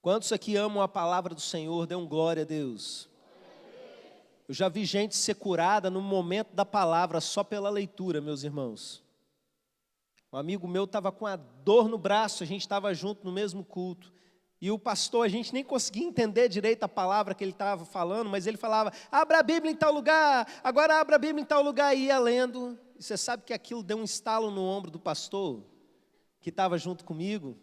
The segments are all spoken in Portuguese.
Quantos aqui amam a palavra do Senhor? Dê um glória a Deus. Eu já vi gente ser curada no momento da palavra, só pela leitura, meus irmãos. Um amigo meu estava com a dor no braço, a gente estava junto no mesmo culto. E o pastor, a gente nem conseguia entender direito a palavra que ele estava falando, mas ele falava, abra a Bíblia em tal lugar, agora abra a Bíblia em tal lugar, e ia lendo. E você sabe que aquilo deu um estalo no ombro do pastor, que estava junto comigo,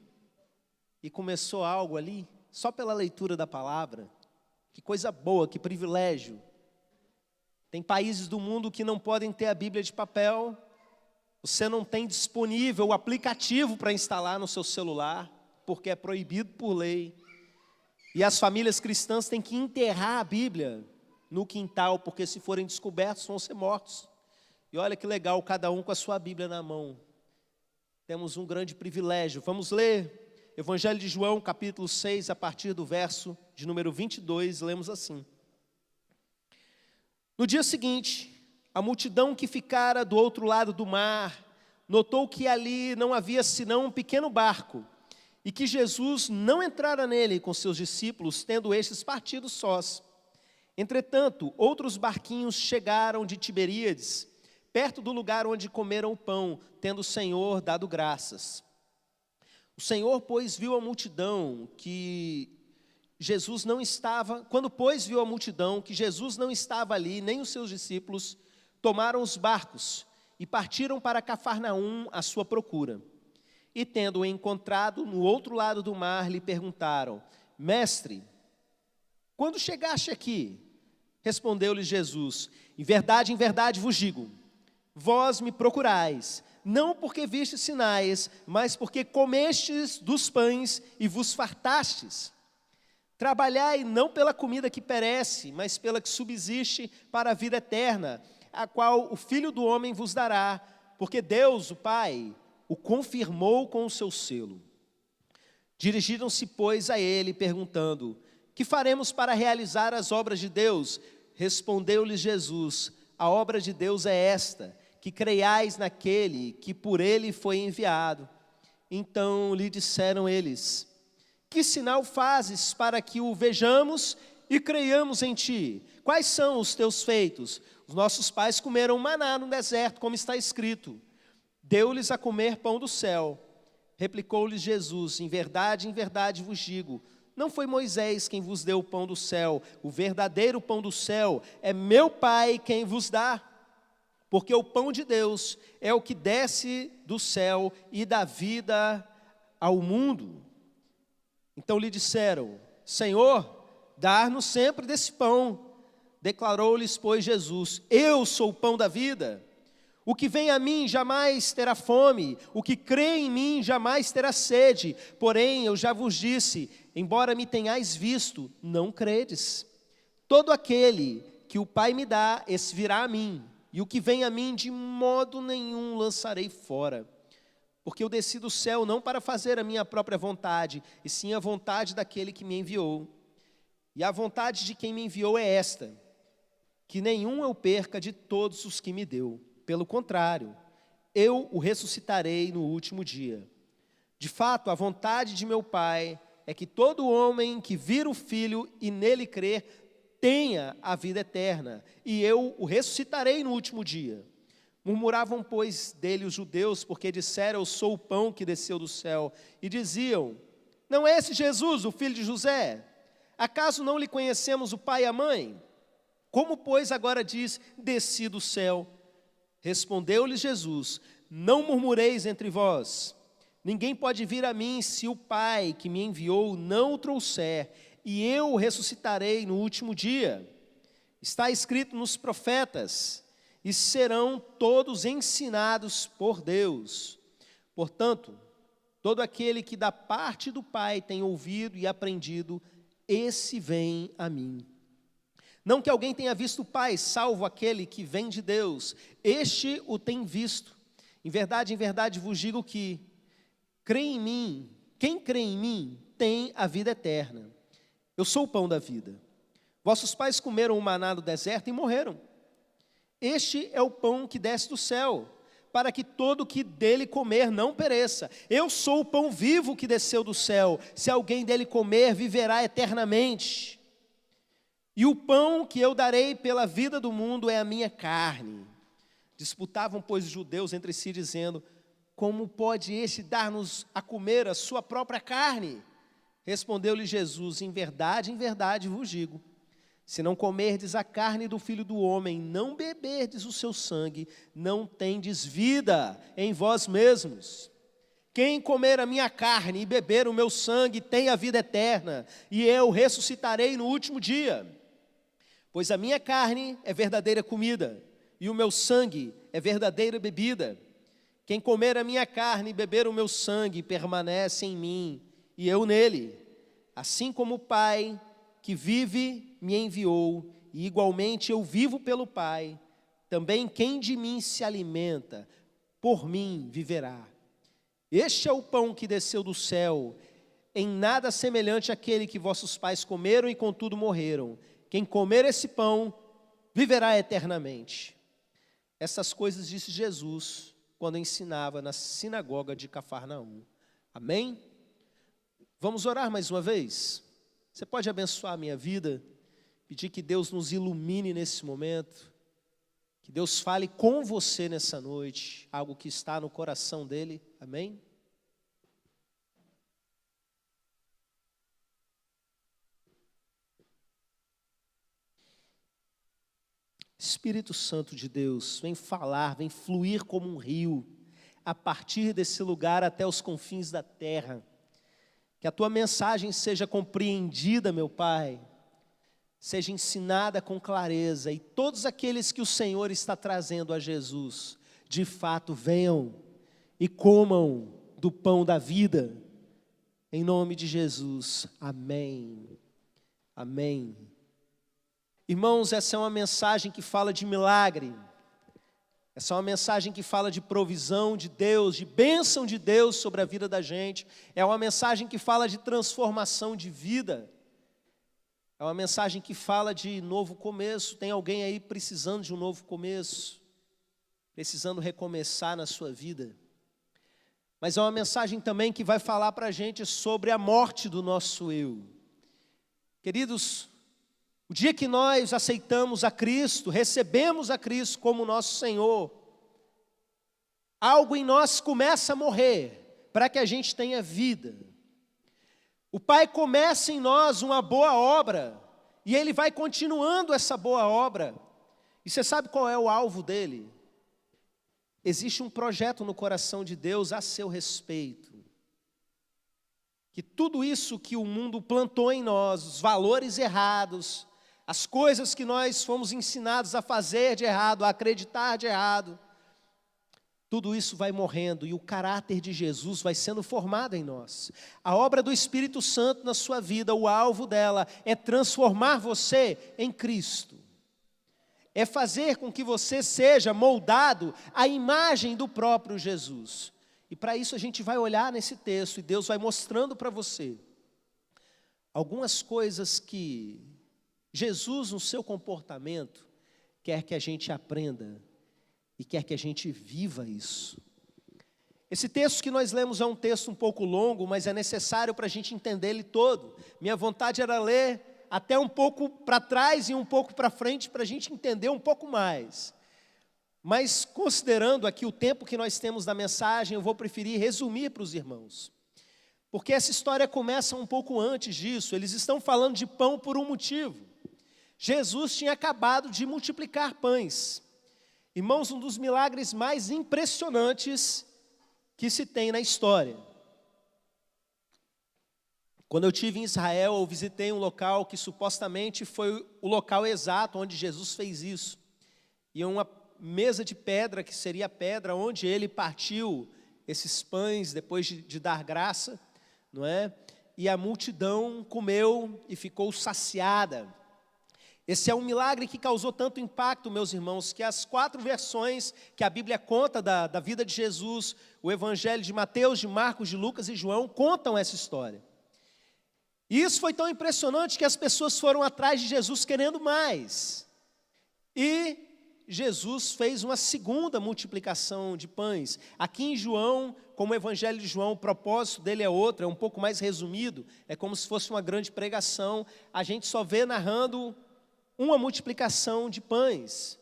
e começou algo ali, só pela leitura da palavra. Que coisa boa, que privilégio. Tem países do mundo que não podem ter a Bíblia de papel, você não tem disponível o aplicativo para instalar no seu celular, porque é proibido por lei. E as famílias cristãs têm que enterrar a Bíblia no quintal, porque se forem descobertos vão ser mortos. E olha que legal, cada um com a sua Bíblia na mão. Temos um grande privilégio. Vamos ler Evangelho de João, capítulo 6, a partir do verso de número 22, lemos assim. No dia seguinte, a multidão que ficara do outro lado do mar, notou que ali não havia senão um pequeno barco, e que Jesus não entrara nele com seus discípulos, tendo estes partido sós. Entretanto, outros barquinhos chegaram de Tiberíades, perto do lugar onde comeram o pão, tendo o Senhor dado graças. O Senhor, pois, viu a multidão que Jesus não estava, quando, pois, viu a multidão que Jesus não estava ali, nem os seus discípulos, tomaram os barcos e partiram para Cafarnaum à sua procura. E tendo-o encontrado no outro lado do mar, lhe perguntaram, Mestre, quando chegaste aqui? Respondeu-lhe Jesus, em verdade vos digo, vós me procurais, não porque vistes sinais, mas porque comestes dos pães e vos fartastes. Trabalhai não pela comida que perece, mas pela que subsiste para a vida eterna, a qual o Filho do Homem vos dará, porque Deus, o Pai, o confirmou com o seu selo. Dirigiram-se, pois, a ele, perguntando, que faremos para realizar as obras de Deus? Respondeu-lhes Jesus, a obra de Deus é esta, que creiais naquele que por ele foi enviado. Então lhe disseram eles, que sinal fazes para que o vejamos e creiamos em ti? Quais são os teus feitos? Os nossos pais comeram maná no deserto, como está escrito. Deu-lhes a comer pão do céu. Replicou-lhes Jesus, em verdade vos digo, não foi Moisés quem vos deu o pão do céu, o verdadeiro pão do céu é meu Pai quem vos dá. Porque o pão de Deus é o que desce do céu e dá vida ao mundo. Então lhe disseram, Senhor, dá-nos sempre desse pão. Declarou-lhes, pois, Jesus, eu sou o pão da vida. O que vem a mim jamais terá fome, o que crê em mim jamais terá sede. Porém, eu já vos disse, embora me tenhais visto, não credes. Todo aquele que o Pai me dá, esse virá a mim. E o que vem a mim, de modo nenhum lançarei fora. Porque eu desci do céu não para fazer a minha própria vontade, e sim a vontade daquele que me enviou. E a vontade de quem me enviou é esta, que nenhum eu perca de todos os que me deu. Pelo contrário, eu o ressuscitarei no último dia. De fato, a vontade de meu Pai é que todo homem que vir o Filho e nele crer, tenha a vida eterna, e eu o ressuscitarei no último dia. Murmuravam, pois, dele os judeus, porque disseram, eu sou o pão que desceu do céu. E diziam, não é esse Jesus, o filho de José? Acaso não lhe conhecemos o pai e a mãe? Como, pois, agora diz, desci do céu? Respondeu-lhes Jesus, não murmureis entre vós. Ninguém pode vir a mim se o Pai que me enviou não o trouxer, e eu o ressuscitarei no último dia. Está escrito nos profetas, e serão todos ensinados por Deus. Portanto, todo aquele que da parte do Pai tem ouvido e aprendido, esse vem a mim. Não que alguém tenha visto o Pai, salvo aquele que vem de Deus, este o tem visto. Em verdade vos digo que, crê em mim, quem crê em mim tem a vida eterna. Eu sou o pão da vida. Vossos pais comeram o maná no deserto e morreram. Este é o pão que desce do céu, para que todo que dele comer não pereça. Eu sou o pão vivo que desceu do céu. Se alguém dele comer, viverá eternamente. E o pão que eu darei pela vida do mundo é a minha carne. Disputavam, pois, os judeus entre si, dizendo: como pode este dar-nos a comer a sua própria carne? Respondeu-lhe Jesus: em verdade vos digo, se não comerdes a carne do Filho do Homem, não beberdes o seu sangue, não tendes vida em vós mesmos. Quem comer a minha carne e beber o meu sangue tem a vida eterna, e eu ressuscitarei no último dia. Pois a minha carne é verdadeira comida, e o meu sangue é verdadeira bebida. Quem comer a minha carne e beber o meu sangue permanece em mim, e eu nele. Assim como o Pai que vive me enviou, e igualmente eu vivo pelo Pai, também quem de mim se alimenta, por mim viverá. Este é o pão que desceu do céu, em nada semelhante àquele que vossos pais comeram e contudo morreram. Quem comer esse pão, viverá eternamente. Essas coisas disse Jesus, quando ensinava na sinagoga de Cafarnaum. Amém? Vamos orar mais uma vez? Você pode abençoar a minha vida, pedir que Deus nos ilumine nesse momento, que Deus fale com você nessa noite, algo que está no coração dEle, amém? Espírito Santo de Deus, vem falar, vem fluir como um rio, a partir desse lugar até os confins da terra. Que a tua mensagem seja compreendida, meu Pai, seja ensinada com clareza, e todos aqueles que o Senhor está trazendo a Jesus, de fato venham e comam do pão da vida, em nome de Jesus, amém, amém. Irmãos, essa é uma mensagem que fala de milagre, essa é uma mensagem que fala de provisão de Deus, de bênção de Deus sobre a vida da gente. É uma mensagem que fala de transformação de vida. É uma mensagem que fala de novo começo. Tem alguém aí precisando de um novo começo, precisando recomeçar na sua vida. Mas é uma mensagem também que vai falar para a gente sobre a morte do nosso eu. Queridos, o dia que nós aceitamos a Cristo, recebemos a Cristo como nosso Senhor, algo em nós começa a morrer, para que a gente tenha vida. O Pai começa em nós uma boa obra, e Ele vai continuando essa boa obra. E você sabe qual é o alvo dele? Existe um projeto no coração de Deus a seu respeito. Que tudo isso que o mundo plantou em nós, os valores errados, as coisas que nós fomos ensinados a fazer de errado, a acreditar de errado, tudo isso vai morrendo e o caráter de Jesus vai sendo formado em nós. A obra do Espírito Santo na sua vida, o alvo dela é transformar você em Cristo. É fazer com que você seja moldado à imagem do próprio Jesus. E para isso a gente vai olhar nesse texto e Deus vai mostrando para você algumas coisas que Jesus, no seu comportamento, quer que a gente aprenda e quer que a gente viva isso. Esse texto que nós lemos é um texto um pouco longo, mas é necessário para a gente entender ele todo. Minha vontade era ler até um pouco para trás e um pouco para frente, para a gente entender um pouco mais. Mas considerando aqui o tempo que nós temos da mensagem, eu vou preferir resumir para os irmãos. Porque essa história começa um pouco antes disso. Eles estão falando de pão por um motivo. Jesus tinha acabado de multiplicar pães. Irmãos, um dos milagres mais impressionantes que se tem na história. Quando eu estive em Israel, eu visitei um local que supostamente foi o local exato onde Jesus fez isso. E uma mesa de pedra, que seria a pedra onde ele partiu esses pães depois de dar graça, não é? E a multidão comeu e ficou saciada. Esse é um milagre que causou tanto impacto, meus irmãos, que as 4 versões que a Bíblia conta da vida de Jesus, o Evangelho de Mateus, de Marcos, de Lucas e João, contam essa história. E isso foi tão impressionante que as pessoas foram atrás de Jesus querendo mais. E Jesus fez uma segunda multiplicação de pães. Aqui em João, como o Evangelho de João, o propósito dele é outro, é um pouco mais resumido, é como se fosse uma grande pregação. A gente só vê narrando uma multiplicação de pães.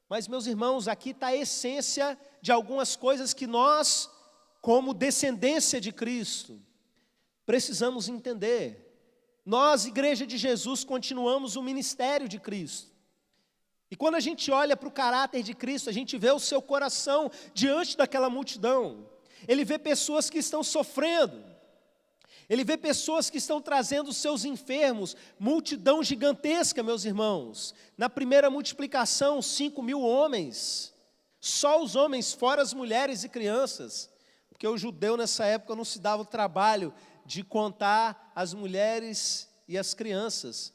Mas, meus irmãos, aqui está a essência de algumas coisas que nós, como descendência de Cristo, precisamos entender. Nós, Igreja de Jesus, continuamos o ministério de Cristo. E quando a gente olha para o caráter de Cristo, a gente vê o seu coração diante daquela multidão. Ele vê pessoas que estão sofrendo. Ele vê pessoas que estão trazendo os seus enfermos, multidão gigantesca, meus irmãos. Na primeira multiplicação, 5.000 homens, só os homens, fora as mulheres e crianças, porque o judeu nessa época não se dava o trabalho de contar as mulheres e as crianças.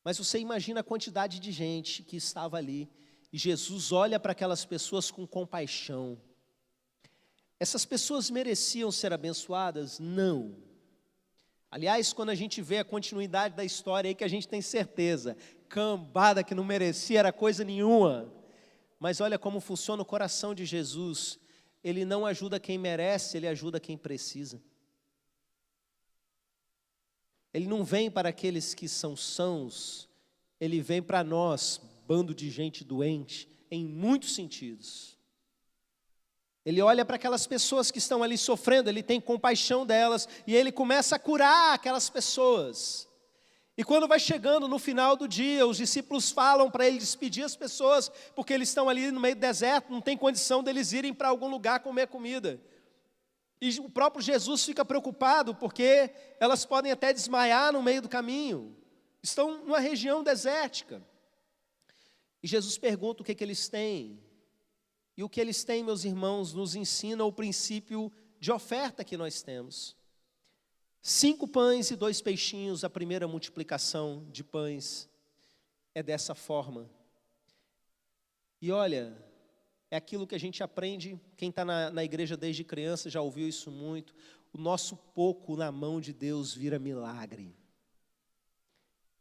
Mas você imagina a quantidade de gente que estava ali, e Jesus olha para aquelas pessoas com compaixão. Essas pessoas mereciam ser abençoadas? Não. Aliás, quando a gente vê a continuidade da história aí, que a gente tem certeza, cambada que não merecia era coisa nenhuma. Mas olha como funciona o coração de Jesus. Ele não ajuda quem merece, ele ajuda quem precisa. Ele não vem para aqueles que são sãos, ele vem para nós, bando de gente doente, em muitos sentidos. Ele olha para aquelas pessoas que estão ali sofrendo, ele tem compaixão delas, e ele começa a curar aquelas pessoas. E quando vai chegando no final do dia, os discípulos falam para ele despedir as pessoas, porque eles estão ali no meio do deserto, não tem condição deles irem para algum lugar comer comida. E o próprio Jesus fica preocupado, porque elas podem até desmaiar no meio do caminho. Estão numa região desértica. E Jesus pergunta o que eles têm. E o que eles têm, meus irmãos, nos ensina o princípio de oferta que nós temos. 5 pães e 2 peixinhos, a primeira multiplicação de pães é dessa forma. E olha, é aquilo que a gente aprende, quem está na igreja desde criança já ouviu isso muito, o nosso pouco na mão de Deus vira milagre.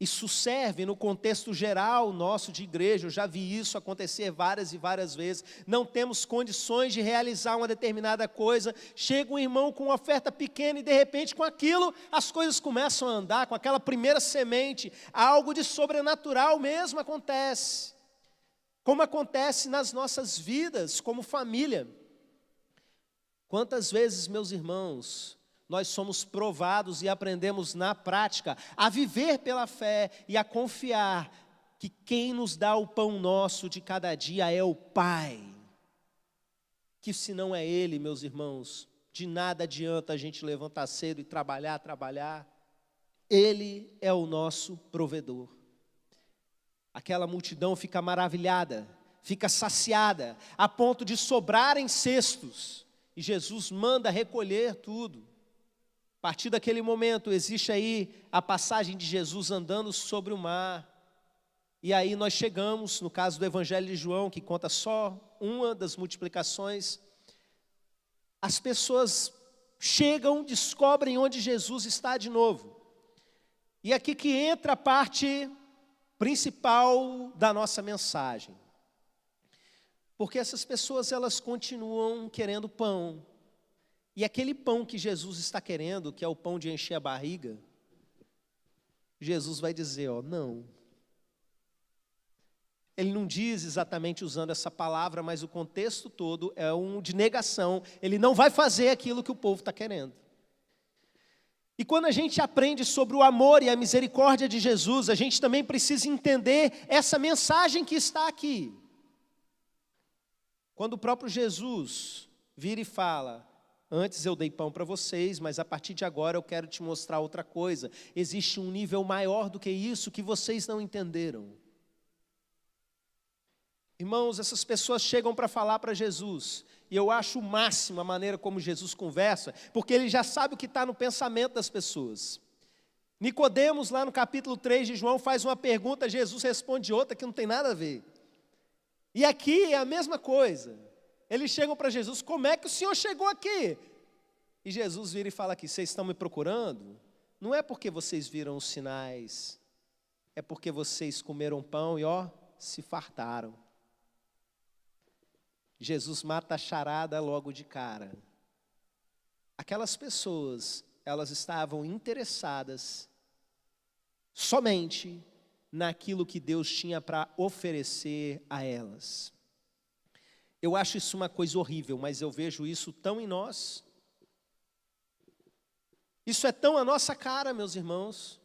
Isso serve no contexto geral nosso de igreja, eu já vi isso acontecer várias e várias vezes. Não temos condições de realizar uma determinada coisa, chega um irmão com uma oferta pequena e de repente com aquilo as coisas começam a andar, com aquela primeira semente, algo de sobrenatural mesmo acontece. Como acontece nas nossas vidas como família. Quantas vezes, meus irmãos, nós somos provados e aprendemos na prática a viver pela fé e a confiar que quem nos dá o pão nosso de cada dia é o Pai. Que se não é Ele, meus irmãos, de nada adianta a gente levantar cedo e trabalhar. Ele é o nosso provedor. Aquela multidão fica maravilhada, fica saciada, a ponto de sobrarem cestos. E Jesus manda recolher tudo. A partir daquele momento, existe aí a passagem de Jesus andando sobre o mar. E aí nós chegamos, no caso do Evangelho de João, que conta só uma das multiplicações. As pessoas chegam, descobrem onde Jesus está de novo. E aqui que entra a parte principal da nossa mensagem. Porque essas pessoas, elas continuam querendo pão. E aquele pão que Jesus está querendo, que é o pão de encher a barriga, Jesus vai dizer, não. Ele não diz exatamente usando essa palavra, mas o contexto todo é um de negação. Ele não vai fazer aquilo que o povo está querendo. E quando a gente aprende sobre o amor e a misericórdia de Jesus, a gente também precisa entender essa mensagem que está aqui. Quando o próprio Jesus vira e fala, antes eu dei pão para vocês, mas a partir de agora eu quero te mostrar outra coisa. Existe um nível maior do que isso que vocês não entenderam. Irmãos, essas pessoas chegam para falar para Jesus, e eu acho o máximo a maneira como Jesus conversa, porque ele já sabe o que está no pensamento das pessoas. Nicodemos, lá no capítulo 3 de João, faz uma pergunta, Jesus responde outra que não tem nada a ver. E aqui é a mesma coisa. Eles chegam para Jesus, como é que o senhor chegou aqui? E Jesus vira e fala aqui, vocês estão me procurando? Não é porque vocês viram os sinais, é porque vocês comeram pão e se fartaram. Jesus mata a charada logo de cara. Aquelas pessoas, elas estavam interessadas somente naquilo que Deus tinha para oferecer a elas. Eu acho isso uma coisa horrível, mas eu vejo isso tão em nós. Isso é tão a nossa cara, meus irmãos.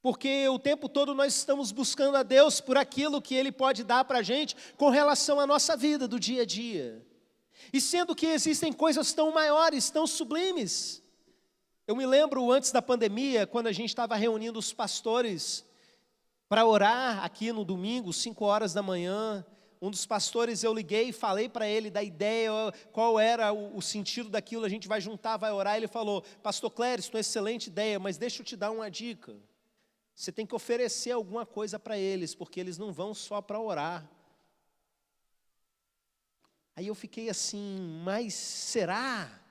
Porque o tempo todo nós estamos buscando a Deus por aquilo que Ele pode dar para a gente com relação à nossa vida do dia a dia. E sendo que existem coisas tão maiores, tão sublimes. Eu me lembro antes da pandemia, quando a gente estava reunindo os pastores para orar aqui no domingo, 5 horas da manhã. Um dos pastores, eu liguei e falei para ele da ideia, qual era o sentido daquilo, a gente vai juntar, vai orar. Ele falou: pastor Cléris, uma excelente ideia, mas deixa eu te dar uma dica. Você tem que oferecer alguma coisa para eles, porque eles não vão só para orar. Aí eu fiquei assim, mas será?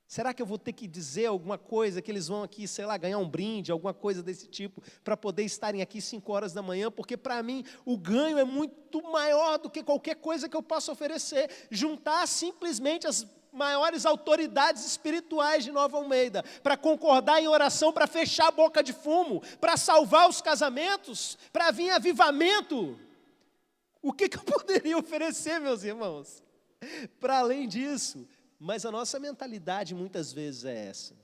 Será que eu vou ter que dizer alguma coisa, que eles vão aqui, sei lá, ganhar um brinde, alguma coisa desse tipo, para poder estarem aqui 5 horas da manhã? Porque para mim o ganho é muito maior do que qualquer coisa que eu possa oferecer. Juntar simplesmente as maiores autoridades espirituais de Nova Almeida, para concordar em oração, para fechar a boca de fumo, para salvar os casamentos, para vir avivamento. O que eu poderia oferecer, meus irmãos? Para além disso. Mas a nossa mentalidade muitas vezes é essa.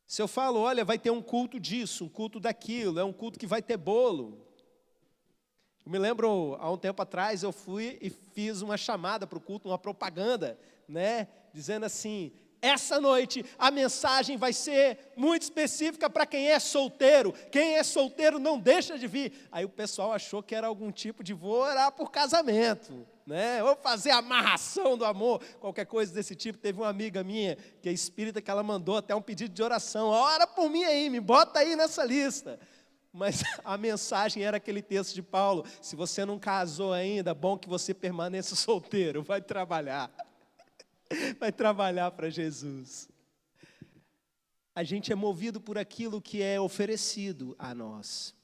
Se eu falo, olha, vai ter um culto disso, um culto daquilo, é um culto que vai ter bolo. Eu me lembro, há um tempo atrás, eu fui e fiz uma chamada para o culto, uma propaganda, né, dizendo assim: essa noite a mensagem vai ser muito específica para quem é solteiro. Quem é solteiro não deixa de vir. Aí o pessoal achou que era algum tipo de vou orar por casamento, né? Vou fazer amarração do amor, qualquer coisa desse tipo. Teve uma amiga minha, que é espírita, que ela mandou até um pedido de oração: ora por mim aí, me bota aí nessa lista. Mas a mensagem era aquele texto de Paulo: se você não casou ainda, bom que você permaneça solteiro, vai trabalhar. Vai trabalhar para Jesus. A gente é movido por aquilo que é oferecido a nós.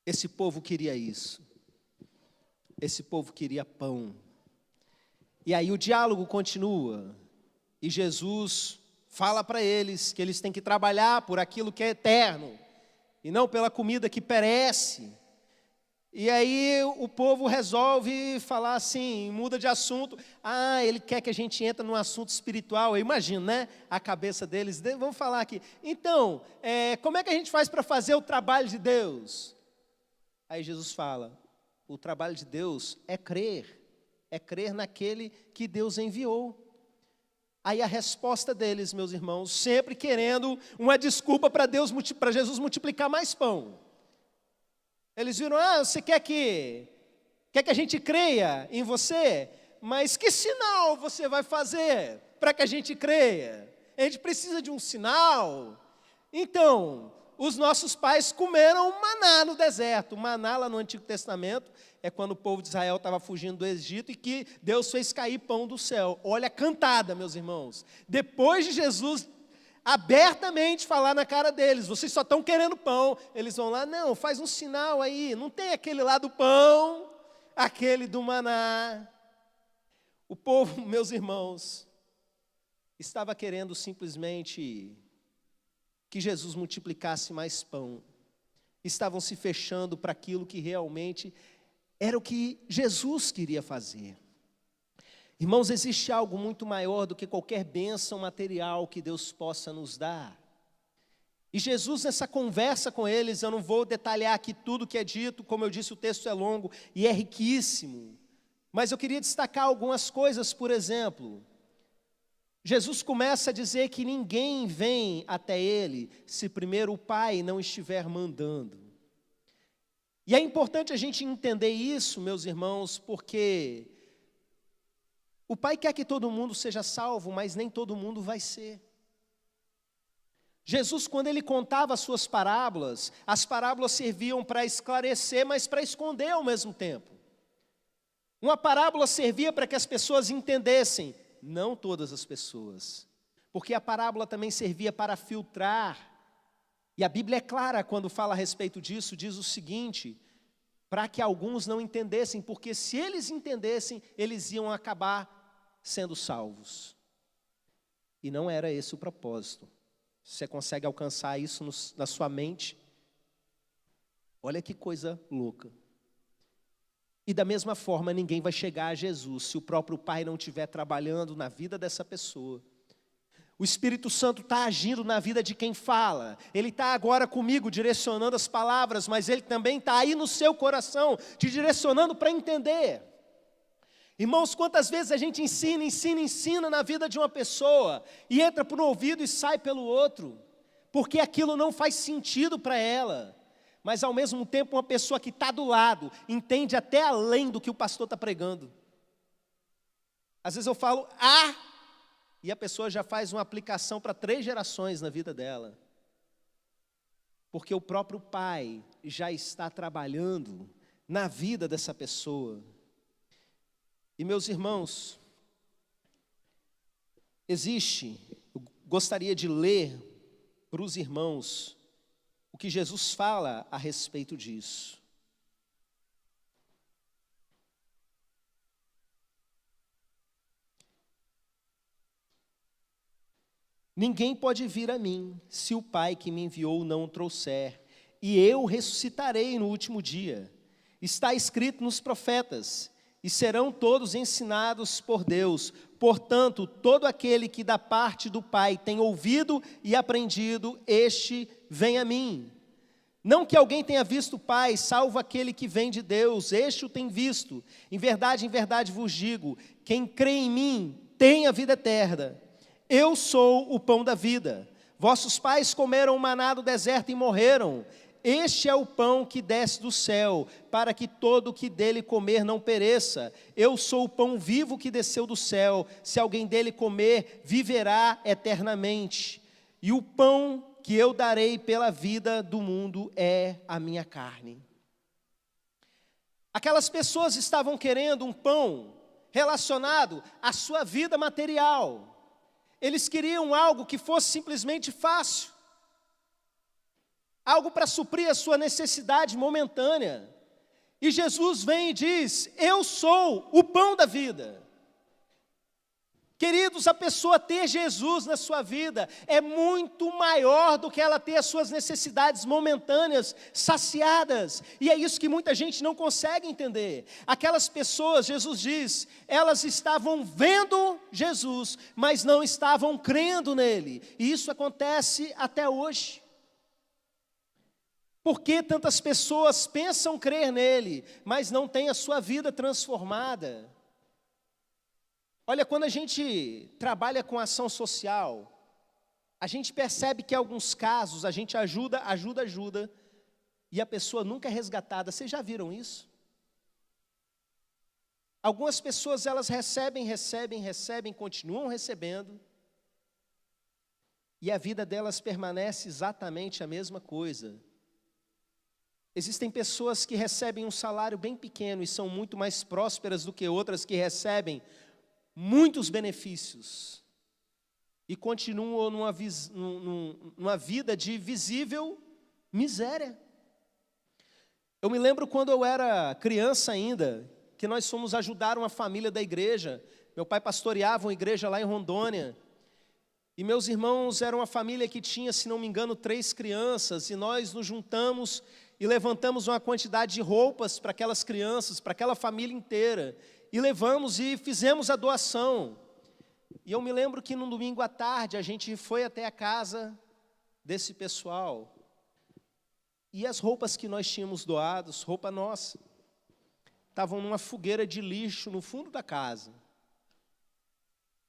Esse povo queria isso. Esse povo queria pão. E aí o diálogo continua. E Jesus fala para eles que eles têm que trabalhar por aquilo que é eterno, e não pela comida que perece. E aí o povo resolve falar assim, muda de assunto. Ele quer que a gente entre num assunto espiritual. Eu imagino, né? A cabeça deles. Vamos falar aqui. Então, como é que a gente faz para fazer o trabalho de Deus? Aí Jesus fala: o trabalho de Deus é crer naquele que Deus enviou. Aí a resposta deles, meus irmãos, sempre querendo uma desculpa para Jesus multiplicar mais pão. Eles viram: você quer que a gente creia em você? Mas que sinal você vai fazer para que a gente creia? A gente precisa de um sinal. Então, os nossos pais comeram maná no deserto. Maná lá no Antigo Testamento é quando o povo de Israel estava fugindo do Egito e que Deus fez cair pão do céu. Olha a cantada, meus irmãos. Depois de Jesus abertamente falar na cara deles: vocês só estão querendo pão. Eles vão lá: não, faz um sinal aí. Não tem aquele lá do pão, aquele do maná. O povo, meus irmãos, estava querendo simplesmente que Jesus multiplicasse mais pão. Estavam se fechando para aquilo que realmente era o que Jesus queria fazer. Irmãos, existe algo muito maior do que qualquer bênção material que Deus possa nos dar. E Jesus, nessa conversa com eles, eu não vou detalhar aqui tudo que é dito, como eu disse, o texto é longo e é riquíssimo. Mas eu queria destacar algumas coisas. Por exemplo, Jesus começa a dizer que ninguém vem até Ele se primeiro o Pai não estiver mandando. E é importante a gente entender isso, meus irmãos, porque o Pai quer que todo mundo seja salvo, mas nem todo mundo vai ser. Jesus, quando Ele contava as suas parábolas, as parábolas serviam para esclarecer, mas para esconder ao mesmo tempo. Uma parábola servia para que as pessoas entendessem, não todas as pessoas, porque a parábola também servia para filtrar. E a Bíblia é clara quando fala a respeito disso, diz o seguinte: para que alguns não entendessem, porque se eles entendessem, eles iam acabar sendo salvos. E não era esse o propósito. Você consegue alcançar isso na sua mente? Olha que coisa louca. E da mesma forma, ninguém vai chegar a Jesus se o próprio Pai não estiver trabalhando na vida dessa pessoa. O Espírito Santo está agindo na vida de quem fala. Ele está agora comigo, direcionando as palavras, mas Ele também está aí no seu coração, te direcionando para entender. Irmãos, quantas vezes a gente ensina na vida de uma pessoa, e entra por um ouvido e sai pelo outro, porque aquilo não faz sentido para ela. Mas ao mesmo tempo uma pessoa que está do lado, entende até além do que o pastor está pregando. Às vezes eu falo, e a pessoa já faz uma aplicação para 3 gerações na vida dela. Porque o próprio Pai já está trabalhando na vida dessa pessoa. E meus irmãos, eu gostaria de ler para os irmãos o que Jesus fala a respeito disso. Ninguém pode vir a mim, se o Pai que me enviou não o trouxer, e eu ressuscitarei no último dia. Está escrito nos profetas, e serão todos ensinados por Deus. Portanto, todo aquele que da parte do Pai tem ouvido e aprendido, este vem a mim. Não que alguém tenha visto o Pai, salvo aquele que vem de Deus, este o tem visto. Em verdade vos digo, quem crê em mim tem a vida eterna. Eu sou o pão da vida. Vossos pais comeram o maná do deserto e morreram. Este é o pão que desce do céu, para que todo o que dele comer não pereça. Eu sou o pão vivo que desceu do céu. Se alguém dele comer, viverá eternamente. E o pão que eu darei pela vida do mundo é a minha carne. Aquelas pessoas estavam querendo um pão relacionado à sua vida material. Eles queriam algo que fosse simplesmente fácil. Algo para suprir a sua necessidade momentânea. E Jesus vem e diz, eu sou o pão da vida. Queridos, a pessoa ter Jesus na sua vida é muito maior do que ela ter as suas necessidades momentâneas saciadas. E é isso que muita gente não consegue entender. Aquelas pessoas, Jesus diz, elas estavam vendo Jesus, mas não estavam crendo nele. E isso acontece até hoje. Por que tantas pessoas pensam crer nele, mas não têm a sua vida transformada? Olha, quando a gente trabalha com ação social, a gente percebe que em alguns casos a gente ajuda, e a pessoa nunca é resgatada. Vocês já viram isso? Algumas pessoas elas recebem, continuam recebendo, e a vida delas permanece exatamente a mesma coisa. Existem pessoas que recebem um salário bem pequeno e são muito mais prósperas do que outras que recebem muitos benefícios e continuam numa vida de visível miséria. Eu me lembro quando eu era criança ainda, que nós fomos ajudar uma família da igreja. Meu pai pastoreava uma igreja lá em Rondônia, e meus irmãos eram uma família que tinha, se não me engano, 3 crianças, e nós nos juntamos e levantamos uma quantidade de roupas para aquelas crianças, para aquela família inteira, e levamos e fizemos a doação. E eu me lembro que num domingo à tarde a gente foi até a casa desse pessoal, e as roupas que nós tínhamos doado, roupa nossa, estavam numa fogueira de lixo no fundo da casa.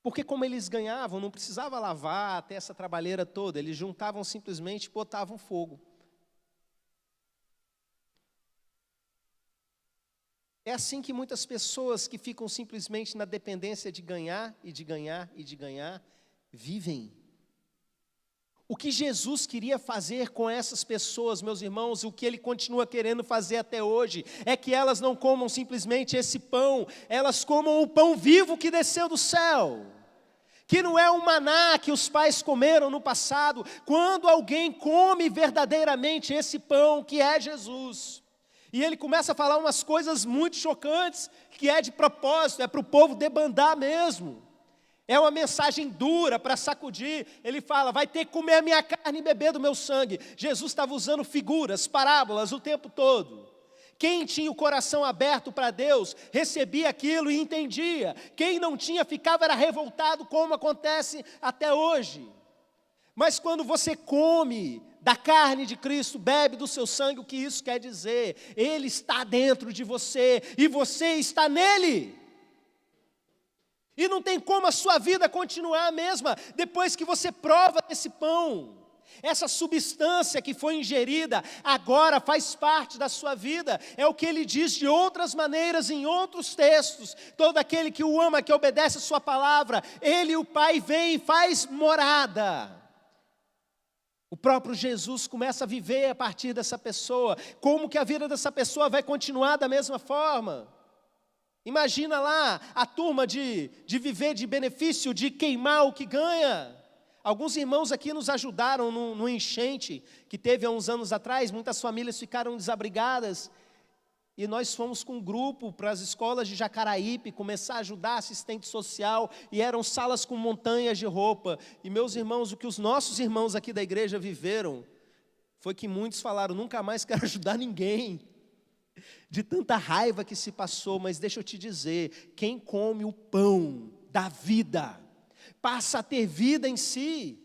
Porque como eles ganhavam, não precisava lavar até essa trabalheira toda, eles juntavam simplesmente e botavam fogo. É assim que muitas pessoas que ficam simplesmente na dependência de ganhar, vivem. O que Jesus queria fazer com essas pessoas, meus irmãos, o que Ele continua querendo fazer até hoje, é que elas não comam simplesmente esse pão, elas comam o pão vivo que desceu do céu. Que não é o maná que os pais comeram no passado. Quando alguém come verdadeiramente esse pão que é Jesus, E ele começa a falar umas coisas muito chocantes, que é de propósito, é para o povo debandar mesmo. É uma mensagem dura para sacudir. Ele fala, vai ter que comer a minha carne e beber do meu sangue. Jesus estava usando figuras, parábolas o tempo todo. Quem tinha o coração aberto para Deus, recebia aquilo e entendia. Quem não tinha, ficava era revoltado, como acontece até hoje. Mas quando você come da carne de Cristo, bebe do seu sangue, o que isso quer dizer? Ele está dentro de você e você está nele. E não tem como a sua vida continuar a mesma depois que você prova esse pão. Essa substância que foi ingerida agora faz parte da sua vida. É o que ele diz de outras maneiras em outros textos. Todo aquele que o ama, que obedece a sua palavra, ele e o Pai vem e faz morada. O próprio Jesus começa a viver a partir dessa pessoa. Como que a vida dessa pessoa vai continuar da mesma forma? Imagina lá a turma de viver de benefício, de queimar o que ganha. Alguns irmãos aqui nos ajudaram no enchente que teve há uns anos atrás. Muitas famílias ficaram desabrigadas. E nós fomos com um grupo para as escolas de Jacaraípe, começar a ajudar assistente social, e eram salas com montanhas de roupa. E meus irmãos, o que os nossos irmãos aqui da igreja viveram, foi que muitos falaram, nunca mais quero ajudar ninguém, de tanta raiva que se passou. Mas deixa eu te dizer, quem come o pão da vida, passa a ter vida em si,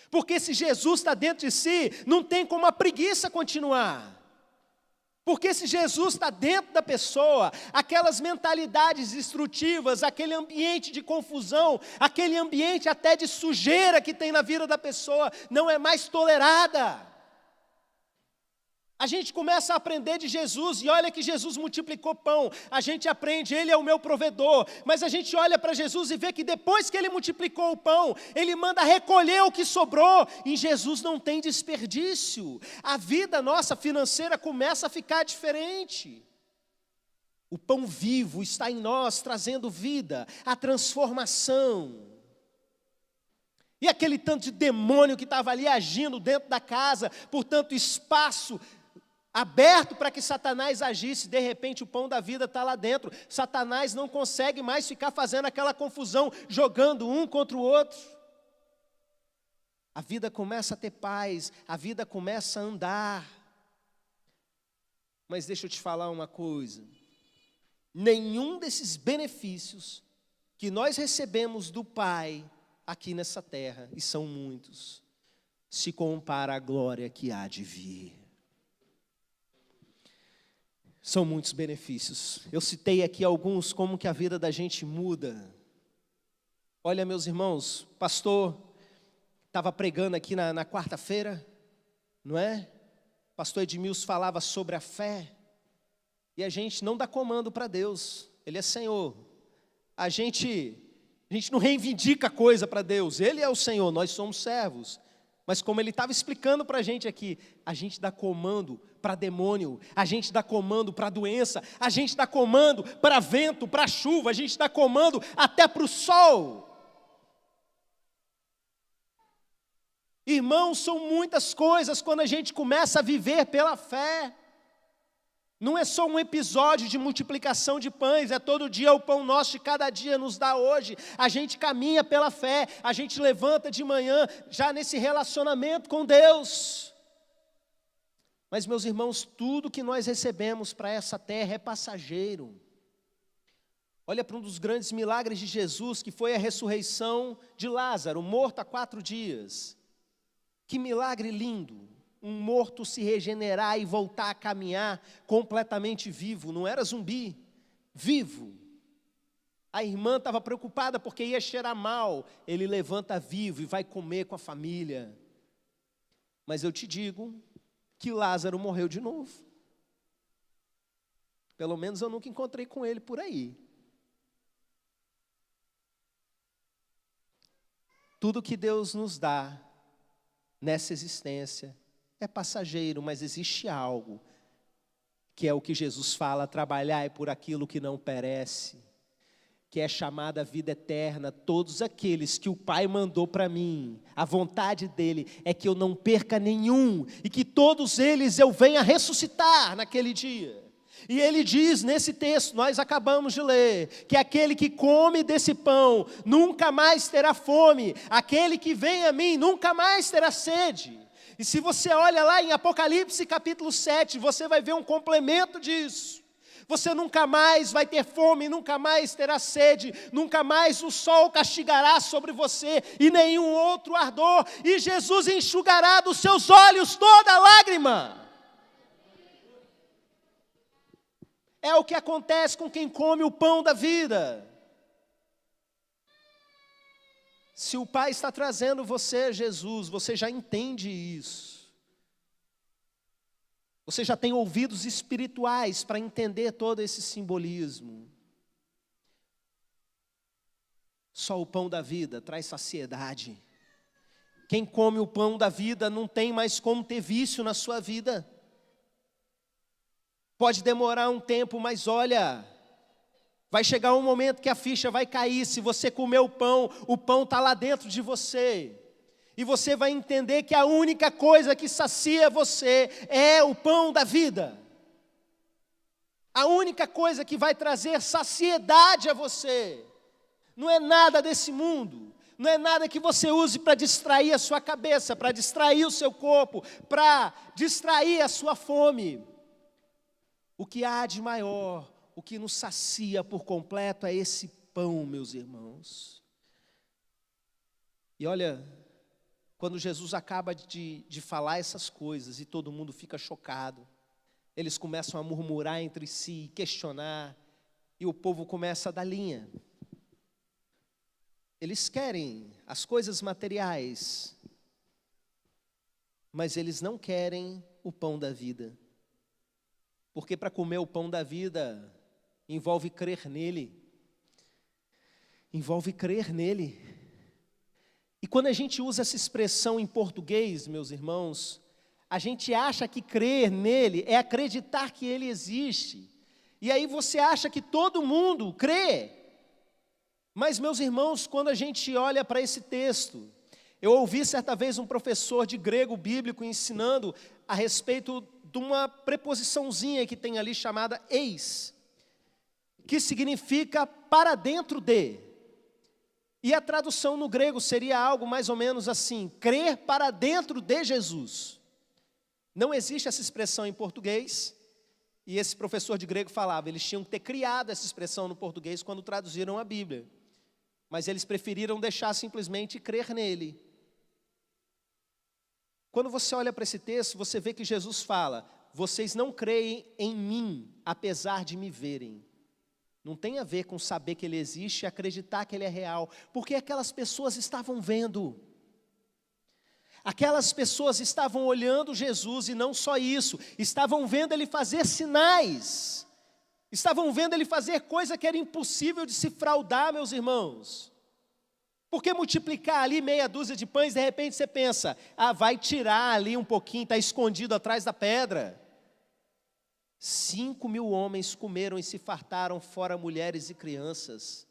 porque se Jesus está dentro de si, não tem como a preguiça continuar. Porque se Jesus está dentro da pessoa, aquelas mentalidades destrutivas, aquele ambiente de confusão, aquele ambiente até de sujeira que tem na vida da pessoa, não é mais tolerada. A gente começa a aprender de Jesus, e olha que Jesus multiplicou pão, a gente aprende, Ele é o meu provedor, mas a gente olha para Jesus e vê que depois que Ele multiplicou o pão, Ele manda recolher o que sobrou. Em Jesus não tem desperdício, a vida nossa financeira começa a ficar diferente. O pão vivo está em nós, trazendo vida, a transformação. E aquele tanto de demônio que estava ali agindo dentro da casa, por tanto espaço aberto para que Satanás agisse, de repente o pão da vida está lá dentro. Satanás não consegue mais ficar fazendo aquela confusão, jogando um contra o outro. A vida começa a ter paz, a vida começa a andar. Mas deixa eu te falar uma coisa, nenhum desses benefícios que nós recebemos do Pai aqui nessa terra, e são muitos, se compara à glória que há de vir. São muitos benefícios. Eu citei aqui alguns, como que a vida da gente muda. Olha, meus irmãos, pastor estava pregando aqui na quarta-feira, não é? Pastor Edmilson falava sobre a fé. E a gente não dá comando para Deus, Ele é Senhor. A gente não reivindica coisa para Deus, Ele é o Senhor, nós somos servos. Mas como Ele estava explicando para a gente aqui, a gente dá comando para demônio, a gente dá comando para doença, a gente dá comando para vento, para chuva, a gente dá comando até para o sol. Irmãos, são muitas coisas quando a gente começa a viver pela fé. Não é só um episódio de multiplicação de pães, é todo dia o pão nosso de cada dia nos dá hoje. A gente caminha pela fé, a gente levanta de manhã já nesse relacionamento com Deus. Mas, meus irmãos, tudo que nós recebemos para essa terra é passageiro. Olha para um dos grandes milagres de Jesus, que foi a ressurreição de Lázaro, morto há 4 dias. Que milagre lindo! Um morto se regenerar e voltar a caminhar completamente vivo, não era zumbi, vivo. A irmã estava preocupada porque ia cheirar mal, ele levanta vivo e vai comer com a família. Mas eu te digo que Lázaro morreu de novo. Pelo menos eu nunca encontrei com ele por aí. Tudo que Deus nos dá nessa existência é passageiro, mas existe algo, que é o que Jesus fala, trabalhar é por aquilo que não perece, que é chamada vida eterna. Todos aqueles que o Pai mandou para mim, a vontade dEle é que eu não perca nenhum, e que todos eles eu venha ressuscitar naquele dia. E ele diz nesse texto, nós acabamos de ler, que aquele que come desse pão nunca mais terá fome, aquele que vem a mim nunca mais terá sede. E se você olha lá em Apocalipse capítulo 7, você vai ver um complemento disso. Você nunca mais vai ter fome, nunca mais terá sede, nunca mais o sol castigará sobre você e nenhum outro ardor, e Jesus enxugará dos seus olhos toda lágrima. É o que acontece com quem come o pão da vida. Se o Pai está trazendo você a Jesus, você já entende isso. Você já tem ouvidos espirituais para entender todo esse simbolismo. Só o pão da vida traz saciedade. Quem come o pão da vida não tem mais como ter vício na sua vida. Pode demorar um tempo, mas olha, vai chegar um momento que a ficha vai cair. Se você comer o pão está lá dentro de você. E você vai entender que a única coisa que sacia você é o pão da vida. A única coisa que vai trazer saciedade a você não é nada desse mundo, não é nada que você use para distrair a sua cabeça, para distrair o seu corpo, para distrair a sua fome. O que há de maior, o que nos sacia por completo é esse pão, meus irmãos. E olha, quando Jesus acaba de falar essas coisas e todo mundo fica chocado, eles começam a murmurar entre si, questionar, e o povo começa a dar linha. Eles querem as coisas materiais, mas eles não querem o pão da vida. Porque para comer o pão da vida envolve crer nele. Envolve crer nele. E quando a gente usa essa expressão em português, meus irmãos, a gente acha que crer nele é acreditar que ele existe. E aí você acha que todo mundo crê. Mas, meus irmãos, quando a gente olha para esse texto, eu ouvi certa vez um professor de grego bíblico ensinando a respeito de uma preposiçãozinha que tem ali chamada eis, que significa para dentro de. E a tradução no grego seria algo mais ou menos assim: crer para dentro de Jesus. Não existe essa expressão em português, e esse professor de grego falava, eles tinham que ter criado essa expressão no português quando traduziram a Bíblia. Mas eles preferiram deixar simplesmente crer nele. Quando você olha para esse texto, você vê que Jesus fala, vocês não creem em mim, apesar de me verem. Não tem a ver com saber que ele existe e acreditar que ele é real, porque aquelas pessoas estavam vendo. Aquelas pessoas estavam olhando Jesus e não só isso, estavam vendo ele fazer sinais. Estavam vendo ele fazer coisa que era impossível de se fraudar, meus irmãos. Porque multiplicar ali meia dúzia de pães, de repente você pensa, vai tirar ali um pouquinho, está escondido atrás da pedra. 5.000 homens comeram e se fartaram, fora mulheres e crianças.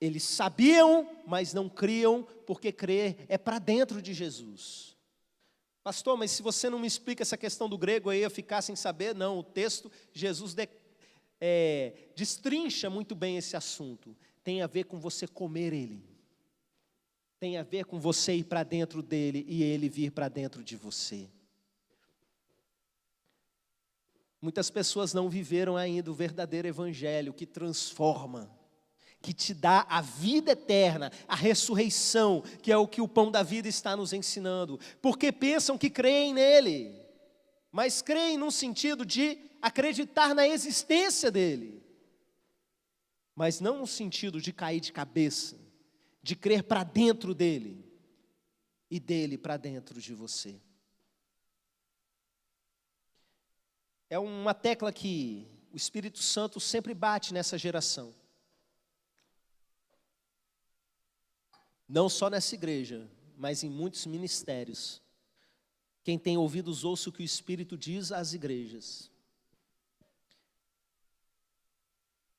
Eles sabiam, mas não criam, porque crer é para dentro de Jesus. Pastor, mas se você não me explica essa questão do grego, eu ia ficar sem saber. Não, o texto, Jesus destrincha muito bem esse assunto. Tem a ver com você comer ele. Tem a ver com você ir para dentro dele e ele vir para dentro de você. Muitas pessoas não viveram ainda o verdadeiro evangelho que transforma, que te dá a vida eterna, a ressurreição, que é o que o pão da vida está nos ensinando, porque pensam que creem nele, mas creem num sentido de acreditar na existência dele, mas não no sentido de cair de cabeça, de crer para dentro dele e dele para dentro de você. É uma tecla que o Espírito Santo sempre bate nessa geração. Não só nessa igreja, mas em muitos ministérios. Quem tem ouvidos, ouça o que o Espírito diz às igrejas.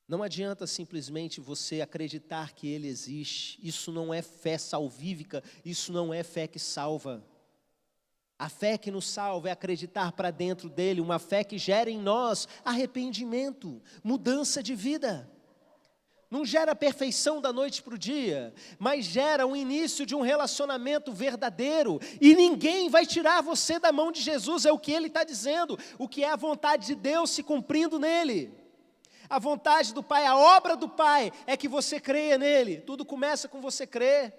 Não adianta simplesmente você acreditar que ele existe. Isso não é fé salvífica, isso não é fé que salva. A fé que nos salva é acreditar para dentro dele, uma fé que gera em nós arrependimento, mudança de vida. Não gera perfeição da noite para o dia, mas gera um início de um relacionamento verdadeiro. E ninguém vai tirar você da mão de Jesus, é o que ele está dizendo, o que é a vontade de Deus se cumprindo nele. A vontade do Pai, a obra do Pai é que você creia nele. Tudo começa com você crer.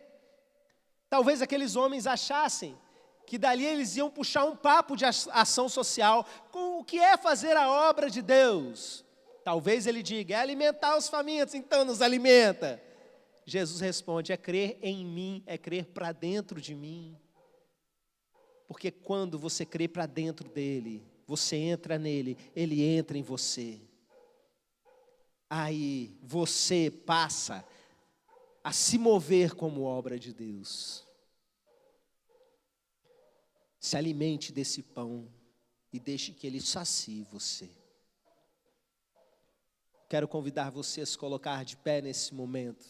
Talvez aqueles homens achassem que dali eles iam puxar um papo de ação social. Com o que é fazer a obra de Deus? Talvez ele diga, é alimentar os famintos, então nos alimenta. Jesus responde, é crer em mim, é crer para dentro de mim. Porque quando você crê para dentro dele, você entra nele, ele entra em você. Aí você passa a se mover como obra de Deus. Se alimente desse pão e deixe que ele sacie você. Quero convidar você a se colocar de pé nesse momento.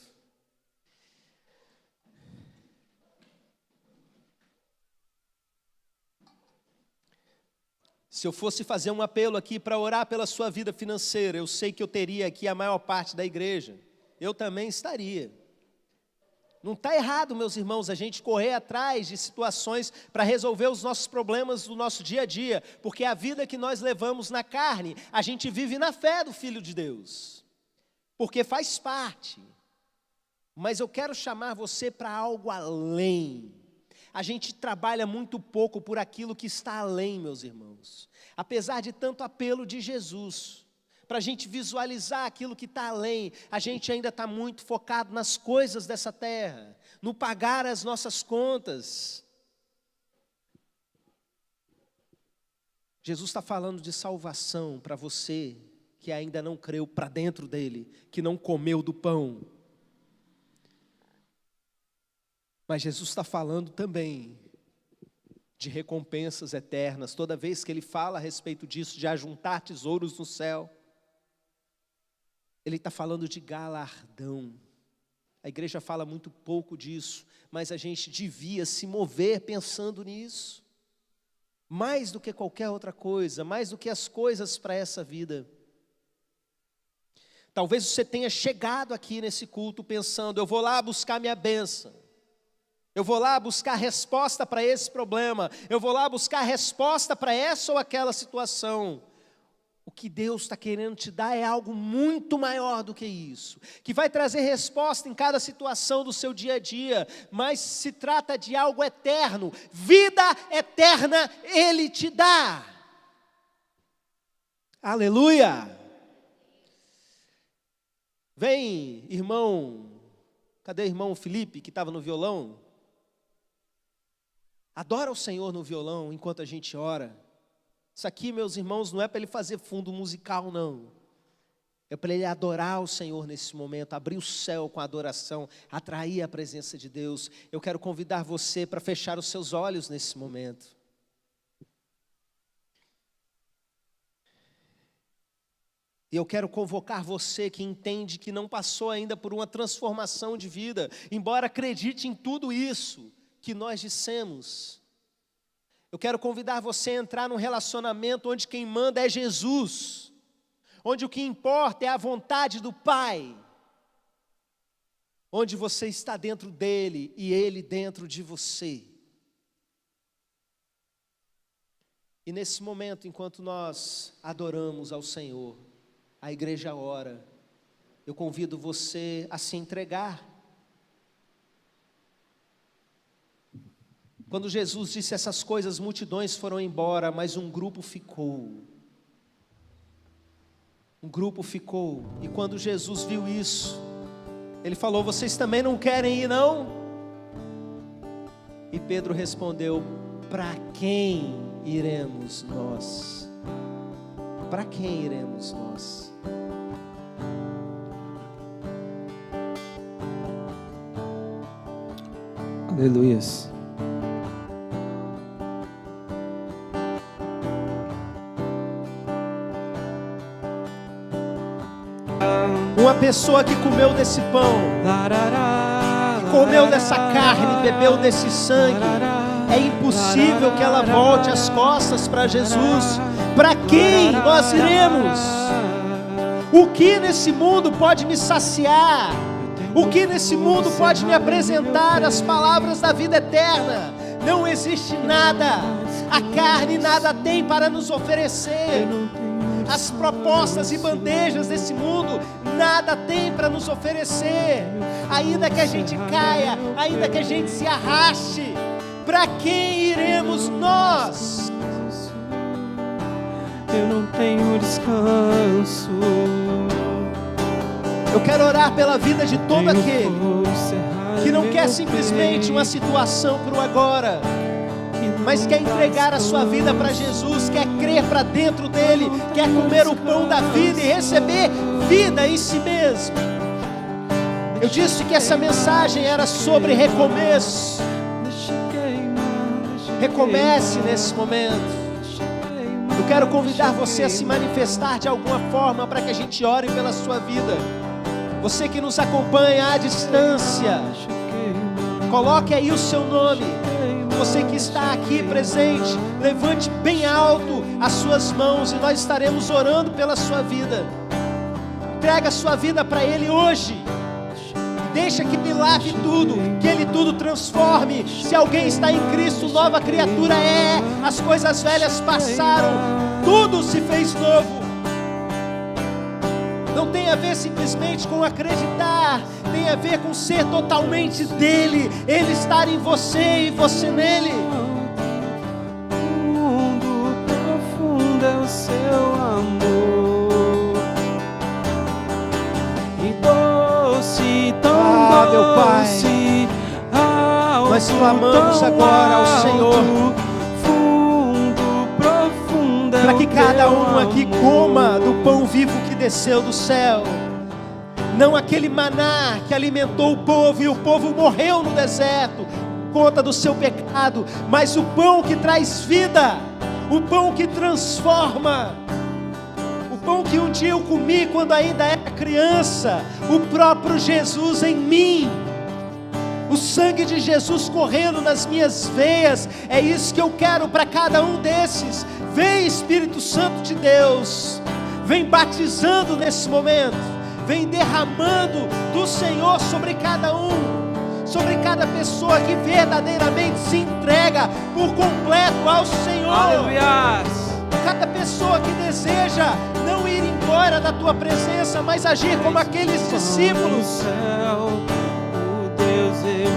Se eu fosse fazer um apelo aqui para orar pela sua vida financeira, eu sei que eu teria aqui a maior parte da igreja. Eu também estaria. Não está errado, meus irmãos, a gente correr atrás de situações para resolver os nossos problemas do nosso dia a dia, porque a vida que nós levamos na carne, a gente vive na fé do Filho de Deus, porque faz parte. Mas eu quero chamar você para algo além. A gente trabalha muito pouco por aquilo que está além, meus irmãos. Apesar de tanto apelo de Jesus, para a gente visualizar aquilo que está além, a gente ainda está muito focado nas coisas dessa terra, no pagar as nossas contas. Jesus está falando de salvação para você que ainda não creu para dentro dele, que não comeu do pão. Mas Jesus está falando também de recompensas eternas. Toda vez que ele fala a respeito disso, de ajuntar tesouros no céu, ele está falando de galardão. A igreja fala muito pouco disso, mas a gente devia se mover pensando nisso. Mais do que qualquer outra coisa, mais do que as coisas para essa vida. Talvez você tenha chegado aqui nesse culto pensando, eu vou lá buscar minha bênção. Eu vou lá buscar resposta para esse problema. Eu vou lá buscar resposta para essa ou aquela situação. O que Deus está querendo te dar é algo muito maior do que isso, que vai trazer resposta em cada situação do seu dia a dia, mas se trata de algo eterno, vida eterna Ele te dá. Aleluia! Vem, irmão, cadê o irmão Felipe que estava no violão? Adora o Senhor no violão enquanto a gente ora. Isso aqui, meus irmãos, não é para ele fazer fundo musical, não. É para ele adorar o Senhor nesse momento, abrir o céu com a adoração, atrair a presença de Deus. Eu quero convidar você para fechar os seus olhos nesse momento. E eu quero convocar você que entende que não passou ainda por uma transformação de vida, embora acredite em tudo isso que nós dissemos. Eu quero convidar você a entrar num relacionamento onde quem manda é Jesus, onde o que importa é a vontade do Pai, onde você está dentro dele e ele dentro de você. E nesse momento, enquanto nós adoramos ao Senhor, a igreja ora, eu convido você a se entregar. Quando Jesus disse essas coisas, multidões foram embora, mas um grupo ficou. Um grupo ficou. E quando Jesus viu isso, ele falou, vocês também não querem ir, não? E Pedro respondeu, para quem iremos nós? Para quem iremos nós? Aleluias. Uma pessoa que comeu desse pão, comeu dessa carne, bebeu desse sangue, É impossível que ela volte as costas para Jesus. Para quem nós iremos? O que nesse mundo pode me saciar? O que nesse mundo pode me apresentar as palavras da vida eterna? Não existe nada. A carne nada tem para nos oferecer. As propostas e bandejas desse mundo nada tem para nos oferecer. Ainda que a gente caia, ainda que a gente se arraste, para quem iremos nós? Eu não tenho descanso. Eu quero orar pela vida de todo aquele que não quer simplesmente uma situação para o agora, mas quer entregar a sua vida para Jesus, quer crer para dentro dele, quer comer o pão da vida e receber vida em si mesmo. Eu disse que essa mensagem era sobre recomeço. Recomece nesse momento. Eu quero convidar você a se manifestar de alguma forma para que a gente ore pela sua vida. Você que nos acompanha à distância, coloque aí o seu nome. Você que está aqui presente, levante bem alto as suas mãos e nós estaremos orando pela sua vida. Entrega a sua vida para Ele hoje. Deixa que Ele lave tudo, que Ele tudo transforme. Se alguém está em Cristo, nova criatura é. As coisas velhas passaram, tudo se fez novo. Não tem a ver simplesmente com acreditar, tem a ver com ser totalmente dele, Ele estar em você e você nele. Mundo profundo é o seu amor, e doce, tão meu Pai, doce, nós clamamos agora ao Senhor, para que cada um aqui coma do pão vivo que desceu do céu. Não aquele maná que alimentou o povo e o povo morreu no deserto por conta do seu pecado, mas o pão que traz vida, o pão que transforma, o pão que um dia eu comi quando ainda era criança, o próprio Jesus em mim. O sangue de Jesus correndo nas minhas veias, é isso que eu quero para cada um desses. Vem Espírito Santo de Deus, vem batizando nesse momento, vem derramando do Senhor sobre cada um, sobre cada pessoa que verdadeiramente se entrega por completo ao Senhor. Aleluia. Cada pessoa que deseja não ir embora da tua presença, mas agir como aqueles discípulos,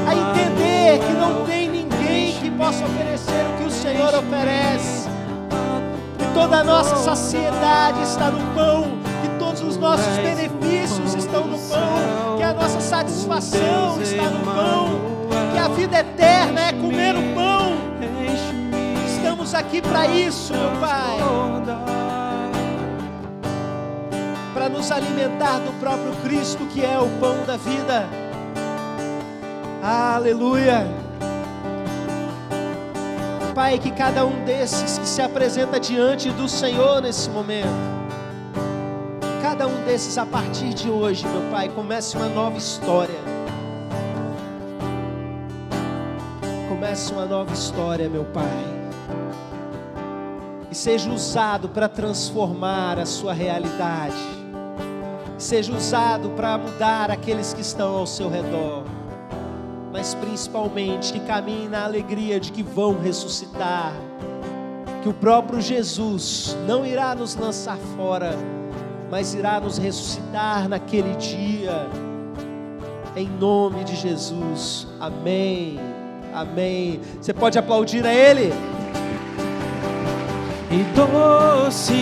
a entender que não tem ninguém que possa oferecer o que o Senhor oferece, que toda a nossa saciedade está no pão, que todos os nossos benefícios estão no pão, que a nossa satisfação está no pão, que a vida eterna é comer o pão. Estamos aqui para isso, meu Pai, para nos alimentar do próprio Cristo, que é o pão da vida. Aleluia. Pai, que cada um desses que se apresenta diante do Senhor nesse momento, cada um desses a partir de hoje, meu Pai, comece uma nova história. Comece uma nova história, meu Pai, e seja usado para transformar a sua realidade, seja usado para mudar aqueles que estão ao seu redor, mas principalmente que caminhem na alegria de que vão ressuscitar, que o próprio Jesus não irá nos lançar fora, mas irá nos ressuscitar naquele dia, em nome de Jesus, amém, amém. Você pode aplaudir a Ele? E doce,